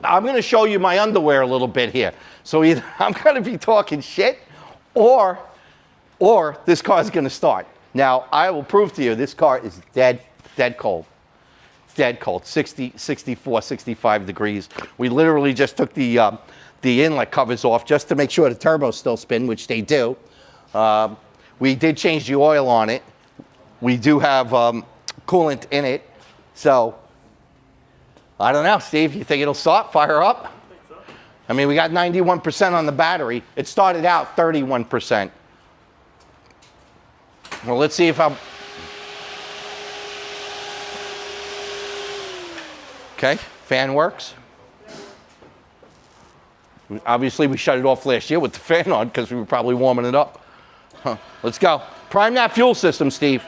I'm going to show you my underwear a little bit here. So either I'm going to be talking shit or this car is going to start. Now, I will prove to you this car is dead cold. Dead cold, 60, 64, 65 degrees. We literally just took the inlet covers off just to make sure the turbos still spin, which they do. We did change the oil on it. We do have coolant in it. So, I don't know, Steve, you think it'll start, fire up? I think so. I mean, we got 91% on the battery. It started out 31%. Well, let's see if I'm... Okay, fan works. Obviously, we shut it off last year with the fan on because we were probably warming it up. Huh. Let's go. Prime that fuel system, Steve.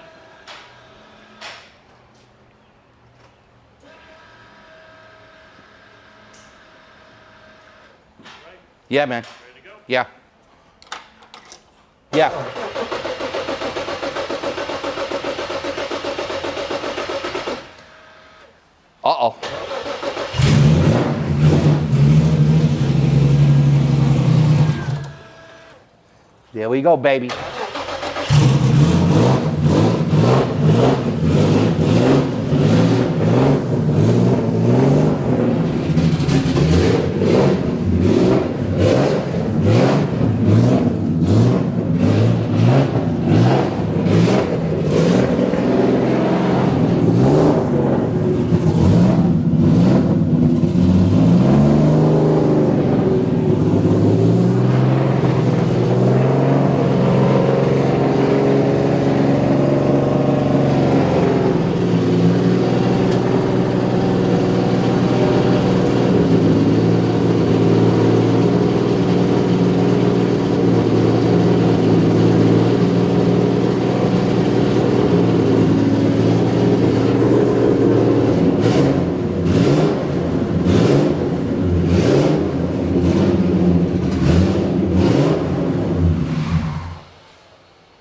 Yeah, man. Ready to go? Yeah. Yeah. Uh-oh. There we go, baby.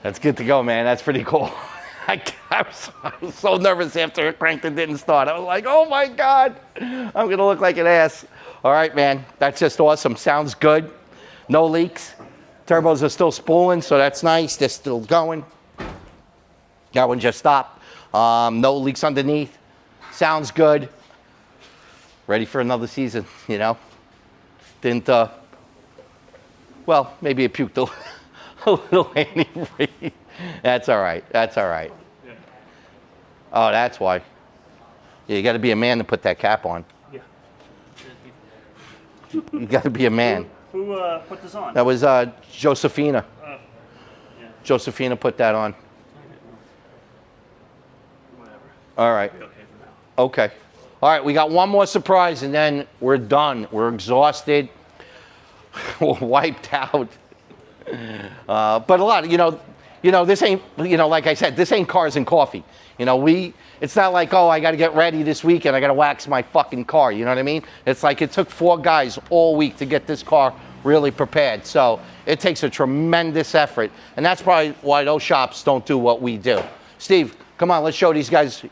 That's good to go, man. That's pretty cool. I was so nervous after it cranked and didn't start. I was like, oh my God, I'm going to look like an ass. All right, man. That's just awesome. Sounds good. No leaks. Turbos are still spooling, so that's nice. They're still going. That one just stopped. No leaks underneath. Sounds good. Ready for another season, you know. Didn't, well, maybe it puked a little antifreeze. That's all right. That's all right. Yeah. Oh, that's why. Yeah, you got to be a man to put that cap on. Yeah. You got to be a man. Who put this on? That was Josephina. Yeah. Josephina put that on. Whatever. All right. Be okay for now. Okay. All right, we got one more surprise, and then we're done. We're exhausted. We're wiped out. But a lot of, you know, this ain't, like I said, this ain't cars and coffee. It's not like, oh, I got to get ready this weekend. I got to wax my fucking car. You know what I mean? It's like it took 4 guys all week to get this car really prepared. So it takes a tremendous effort. And that's probably why those shops don't do what we do. Steve, come on, let's show these guys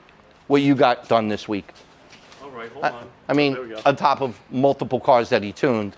what you got done this week. All right, hold on. I mean, There we go. on top of multiple cars that he tuned.